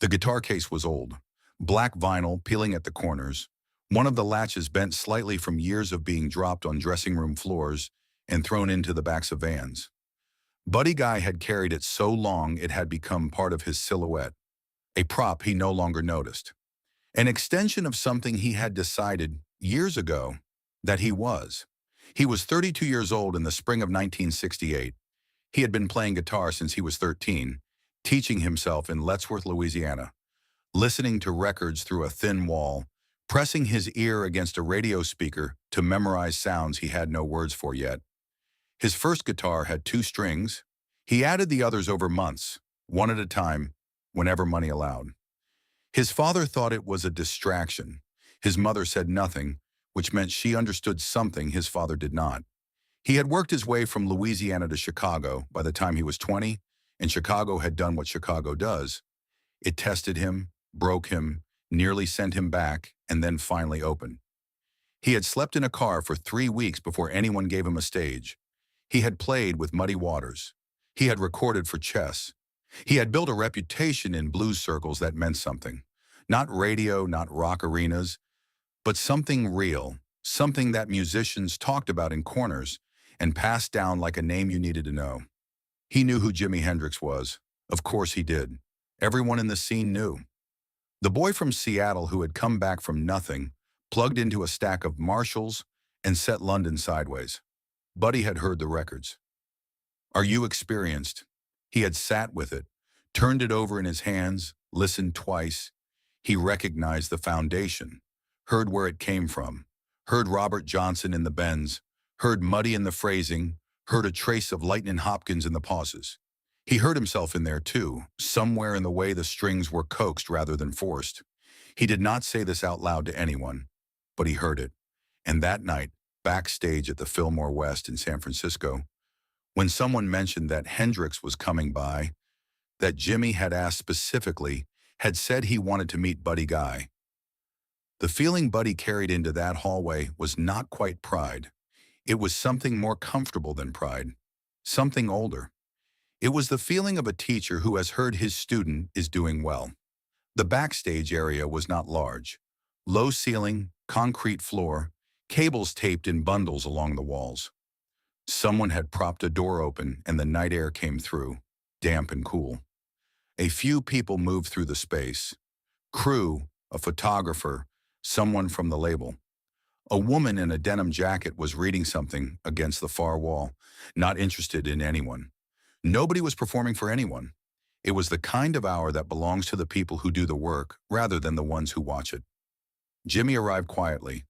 The guitar case was old, black vinyl peeling at the corners. One of the latches bent slightly from years of being dropped on dressing room floors and thrown into the backs of vans. Buddy Guy had carried it so long it had become part of his silhouette, a prop he no longer noticed. An extension of something he had decided years ago that he was. He was 32 years old in the spring of 1968. He had been playing guitar since he was 13, teaching himself in Lettsworth, Louisiana, listening to records through a thin wall, pressing his ear against a radio speaker to memorize sounds he had no words for yet. His first guitar had 2 strings. He added the others over months, one at a time, whenever money allowed. His father thought it was a distraction. His mother said nothing, which meant she understood something his father did not. He had worked his way from Louisiana to Chicago by the time he was 20, and Chicago had done what Chicago does. It tested him, broke him, nearly sent him back, and then finally opened. He had slept in a car for 3 weeks before anyone gave him a stage. He had played with Muddy Waters. He had recorded for Chess. He had built a reputation in blues circles that meant something. Not radio, not rock arenas, but something real, something that musicians talked about in corners and passed down like a name you needed to know. He knew who Jimi Hendrix was. Of course he did. Everyone in the scene knew. The boy from Seattle who had come back from nothing, plugged into a stack of Marshalls and set London sideways. Buddy had heard the records. Are you experienced? He had sat with it, turned it over in his hands, listened twice. He recognized the foundation, heard where it came from, heard Robert Johnson in the bends, heard Muddy in the phrasing, heard a trace of Lightnin' Hopkins in the pauses. He heard himself in there too, somewhere in the way the strings were coaxed rather than forced. He did not say this out loud to anyone, but he heard it. And that night, backstage at the Fillmore West in San Francisco, when someone mentioned that Hendrix was coming by, that Jimi had asked specifically, had said he wanted to meet Buddy Guy. The feeling Buddy carried into that hallway was not quite pride. It was something more comfortable than pride, something older. It was the feeling of a teacher who has heard his student is doing well. The backstage area was not large. Low ceiling, concrete floor, cables taped in bundles along the walls. Someone had propped a door open and the night air came through, damp and cool. A few people moved through the space. Crew, a photographer, someone from the label. A woman in a denim jacket was reading something against the far wall, not interested in anyone. Nobody was performing for anyone. It was the kind of hour that belongs to the people who do the work rather than the ones who watch it. Jimi arrived quietly.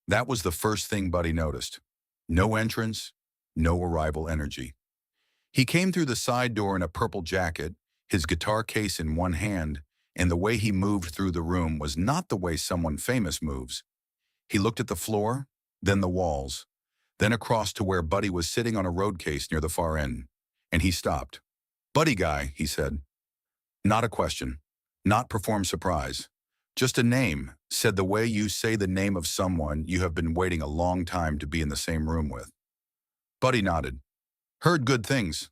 That was the first thing Buddy noticed. No entrance, no arrival energy. He came through the side door in a purple jacket, his guitar case in one hand, and the way he moved through the room was not the way someone famous moves. He looked at the floor, then the walls, then across to where Buddy was sitting on a road case near the far end, and he stopped. Buddy Guy, he said. Not a question, not perform surprise. Just a name, said the way you say the name of someone you have been waiting a long time to be in the same room with. Buddy nodded. Heard good things.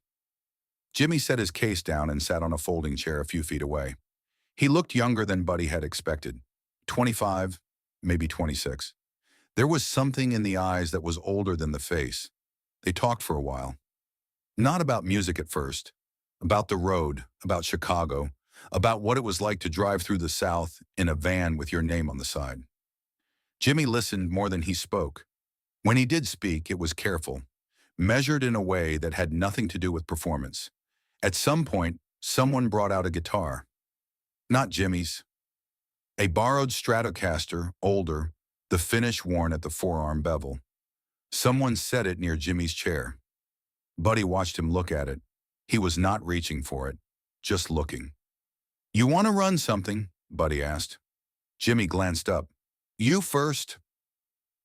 Jimi set his case down and sat on a folding chair a few feet away. He looked younger than Buddy had expected. 25, maybe 26. There was something in the eyes that was older than the face. They talked for a while. Not about music at first. About the road, about Chicago, about what it was like to drive through the South in a van with your name on the side. Jimi listened more than he spoke. When he did speak, it was careful, measured in a way that had nothing to do with performance. At some point, someone brought out a guitar. Not Jimi's. A borrowed Stratocaster, older, the finish worn at the forearm bevel. Someone set it near Jimi's chair. Buddy watched him look at it. He was not reaching for it, just looking. You want to run something? Buddy asked. Jimi glanced up. You first.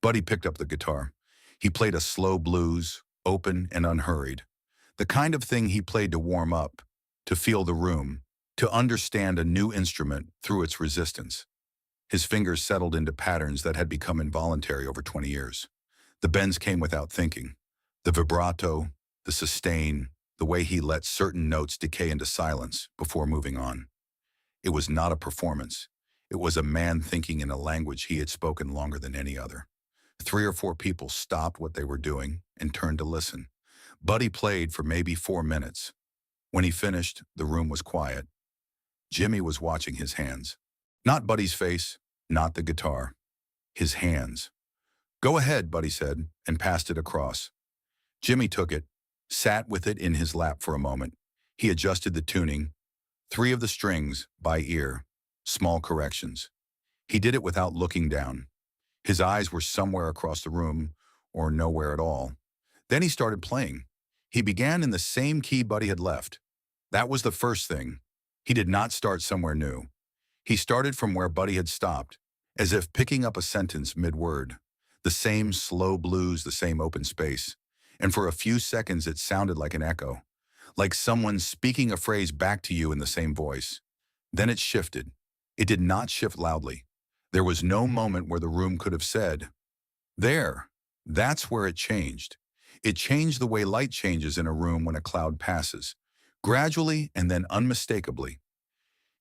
Buddy picked up the guitar. He played a slow blues, open and unhurried. The kind of thing he played to warm up, to feel the room, to understand a new instrument through its resistance. His fingers settled into patterns that had become involuntary over 20 years. The bends came without thinking. The vibrato, the sustain, the way he let certain notes decay into silence before moving on. It was not a performance. It was a man thinking in a language he had spoken longer than any other. 3 or 4 people stopped what they were doing and turned to listen. Buddy played for maybe 4 minutes. When he finished, the room was quiet. Jimmy was watching his hands. Not Buddy's face, not the guitar. His hands. "Go ahead," Buddy said, and passed it across. Jimmy took it, sat with it in his lap for a moment. He adjusted the tuning, 3 of the strings, by ear, small corrections. He did it without looking down. His eyes were somewhere across the room, or nowhere at all. Then he started playing. He began in the same key Buddy had left. That was the first thing. He did not start somewhere new. He started from where Buddy had stopped, as if picking up a sentence mid-word. The same slow blues, the same open space. And for a few seconds it sounded like an echo, like someone speaking a phrase back to you in the same voice. Then it shifted. It did not shift loudly. There was no moment where the room could have said, "There." That's where it changed. It changed the way light changes in a room when a cloud passes, gradually and then unmistakably.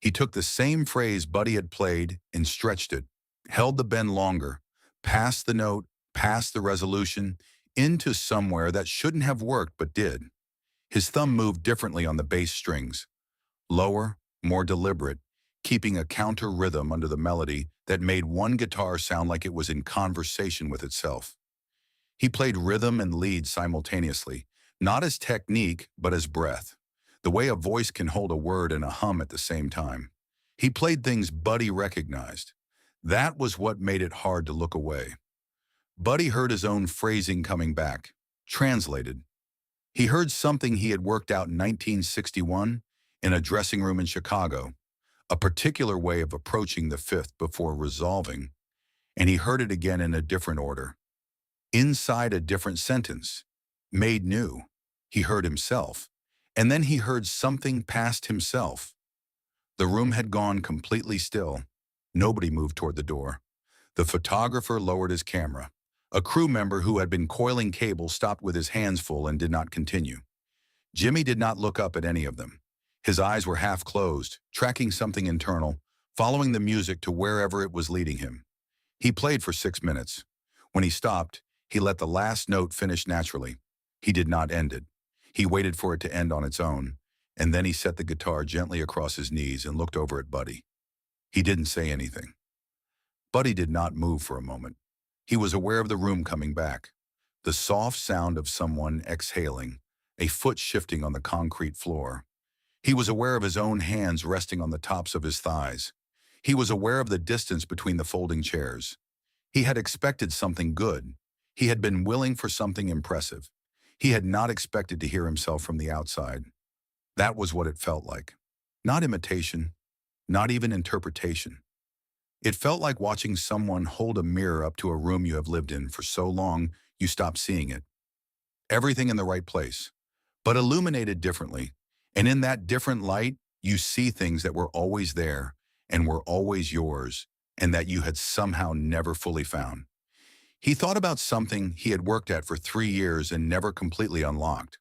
He took the same phrase Buddy had played and stretched it, held the bend longer, passed the note, passed the resolution, into somewhere that shouldn't have worked but did. His thumb moved differently on the bass strings, lower, more deliberate, keeping a counter rhythm under the melody that made one guitar sound like it was in conversation with itself. He played rhythm and lead simultaneously, not as technique but as breath, the way a voice can hold a word and a hum at the same time. He played things Buddy recognized. That was what made it hard to look away. Buddy heard his own phrasing coming back, translated. He heard something he had worked out in 1961 in a dressing room in Chicago, a particular way of approaching the fifth before resolving, and he heard it again in a different order, inside a different sentence, made new. He heard himself, and then he heard something past himself. The room had gone completely still. Nobody moved toward the door. The photographer lowered his camera. A crew member who had been coiling cable stopped with his hands full and did not continue. Jimmy did not look up at any of them. His eyes were half closed, tracking something internal, following the music to wherever it was leading him. He played for 6 minutes. When he stopped, he let the last note finish naturally. He did not end it. He waited for it to end on its own, and then he set the guitar gently across his knees and looked over at Buddy. He didn't say anything. Buddy did not move for a moment. He was aware of the room coming back, the soft sound of someone exhaling, a foot shifting on the concrete floor. He was aware of his own hands resting on the tops of his thighs. He was aware of the distance between the folding chairs. He had expected something good. He had been willing for something impressive. He had not expected to hear himself from the outside. That was what it felt like. Not imitation, not even interpretation. It felt like watching someone hold a mirror up to a room you have lived in for so long you stop seeing it. Everything in the right place, but illuminated differently. And in that different light, you see things that were always there and were always yours, and that you had somehow never fully found. He thought about something he had worked at for 3 years and never completely unlocked.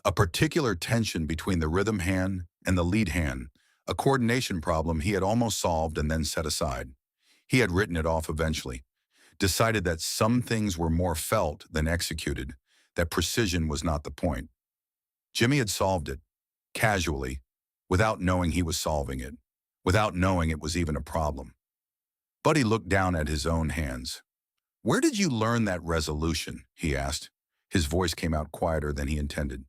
A particular tension between the rhythm hand and the lead hand, a coordination problem he had almost solved and then set aside. He had written it off eventually, decided that some things were more felt than executed, that precision was not the point. Jimmy had solved it, casually, without knowing he was solving it, without knowing it was even a problem. Buddy looked down at his own hands. "Where did you learn that resolution?" he asked. His voice came out quieter than he intended.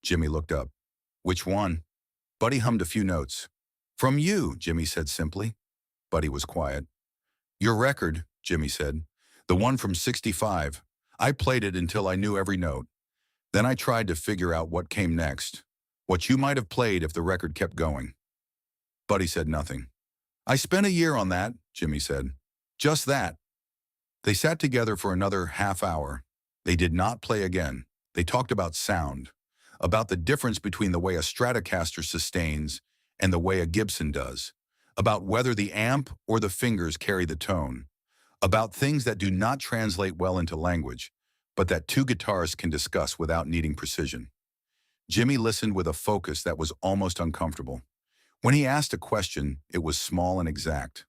Jimmy looked up. "Which one?" Buddy hummed a few notes. "From you," Jimmy said simply. Buddy was quiet. "Your record," Jimmy said. "The one from '65. I played it until I knew every note. Then I tried to figure out what came next, what you might have played if the record kept going." Buddy said nothing. "I spent a year on that," Jimmy said. "Just that." They sat together for another half hour. They did not play again. They talked about sound, about the difference between the way a Stratocaster sustains and the way a Gibson does, about whether the amp or the fingers carry the tone, about things that do not translate well into language, but that two guitarists can discuss without needing precision. Jimmy listened with a focus that was almost uncomfortable. When he asked a question, it was small and exact.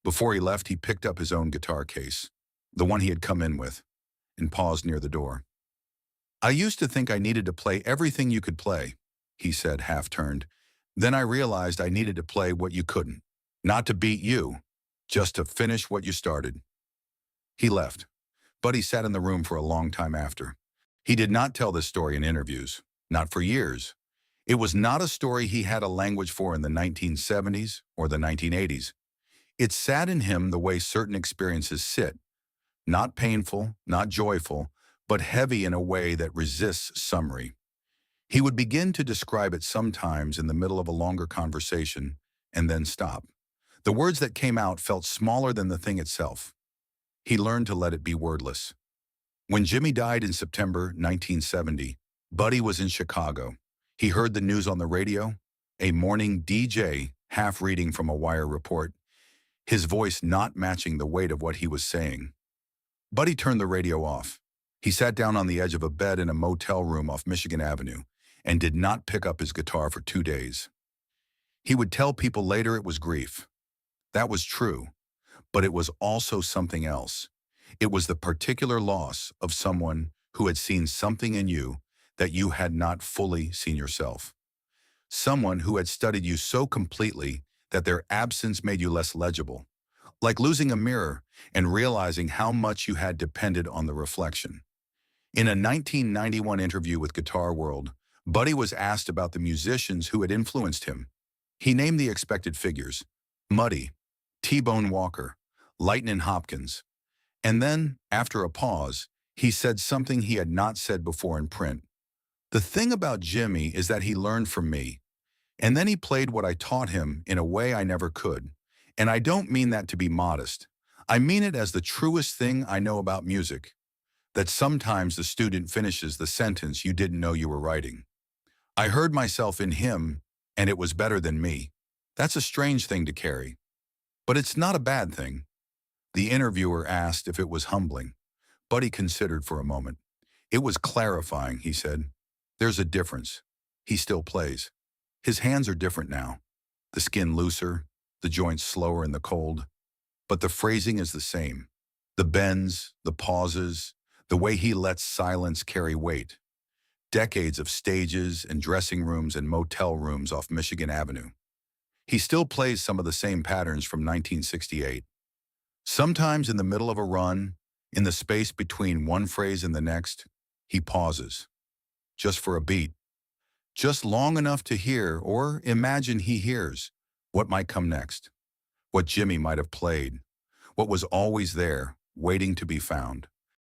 Before he left, he picked up his own guitar case, the one he had come in with, and paused near the door. "I used to think I needed to play everything you could play," he said, half-turned. "Then I realized I needed to play what you couldn't. Not to beat you, just to finish what you started." He left. Buddy sat in the room for a long time after. He did not tell this story in interviews, not for years. It was not a story he had a language for in the 1970s or the 1980s. It sat in him the way certain experiences sit, not painful, not joyful, but heavy in a way that resists summary. He would begin to describe it sometimes in the middle of a longer conversation and then stop. The words that came out felt smaller than the thing itself. He learned to let it be wordless. When Jimmy died in September 1970, Buddy was in Chicago. He heard the news on the radio, a morning DJ half reading from a wire report, his voice not matching the weight of what he was saying. Buddy turned the radio off. He sat down on the edge of a bed in a motel room off Michigan Avenue and did not pick up his guitar for 2 days. He would tell people later it was grief. That was true, but it was also something else. It was the particular loss of someone who had seen something in you that you had not fully seen yourself. Someone who had studied you so completely that their absence made you less legible, like losing a mirror and realizing how much you had depended on the reflection. In a 1991 interview with Guitar World, Buddy was asked about the musicians who had influenced him. He named the expected figures: Muddy, T-Bone Walker, Lightnin' Hopkins. And then, after a pause, he said something he had not said before in print. "The thing about Jimmy is that he learned from me, and then he played what I taught him in a way I never could. And I don't mean that to be modest. I mean it as the truest thing I know about music, that sometimes the student finishes the sentence you didn't know you were writing. I heard myself in him, and it was better than me. That's a strange thing to carry. But it's not a bad thing." The interviewer asked if it was humbling. Buddy considered for a moment. "It was clarifying," he said. "There's a difference. He still plays. His hands are different now. The skin looser, the joints slower in the cold. But the phrasing is the same. The bends, the pauses, the way he lets silence carry weight. Decades of stages and dressing rooms and motel rooms off Michigan Avenue. He still plays some of the same patterns from 1968. Sometimes in the middle of a run, in the space between one phrase and the next, he pauses. Just for a beat. Just long enough to hear, or imagine he hears, what might come next. What Jimmy might have played. What was always there, waiting to be found.